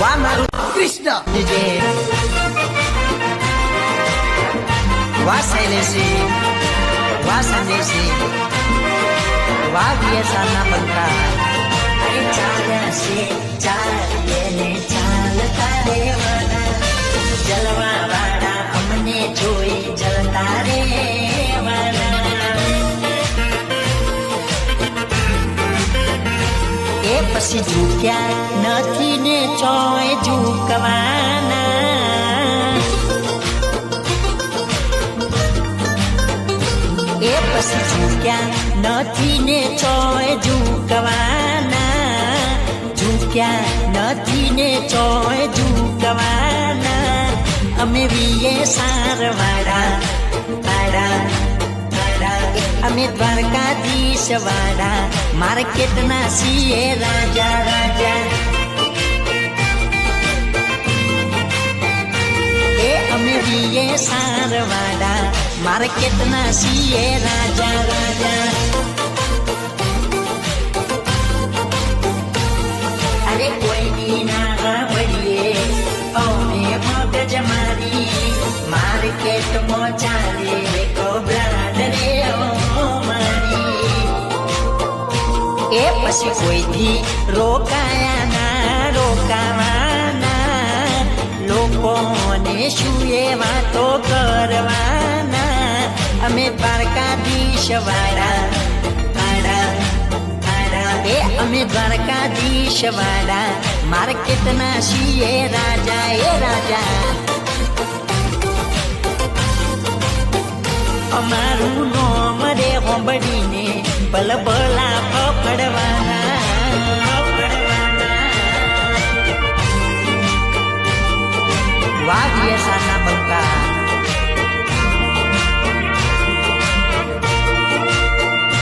વાહ મારું કૃષ્ણ જે વાહ શૈલેષી વાહ સંદેશી વાહ વિયસાના બંકા અરે ચાલ્યા છે ચાલીએ ને ચાલતા રેવાના જલવા વાળા અમને જોઈ જલતા રેવાના એ પછી ઝૂક્યા નથી ને ચોય ઝૂકવાના એ પછી ઝૂક્યા નથી ને ચોય ઝૂકવાના ઝૂક્યા નથી ને ચોય ઝૂકવાના અમે વીએ સારવાળા વાળા અમે દ્વારકાધીશ વાળા માર્કેટના છીએ રાજા રાજા એ અમે વીએ સારવાળા માર્કેટના છીએ રાજા રાજા અરે કોઈની ના પડીએ અમે મગજ મારી માર્કેટમાં ચાલે કોબ્રાડ રે એ પછી કોઈથી રોકાયા ના રોકાવાના લોકોને શું એ વાતો કરવાના અમે દ્વારકાધીશ વાળા એ અમે દ્વારકાધીશ વાળા માર્કેટના છીએ રાજા એ રાજા અમારું નામ રે હોંબડીને ભલ ભલા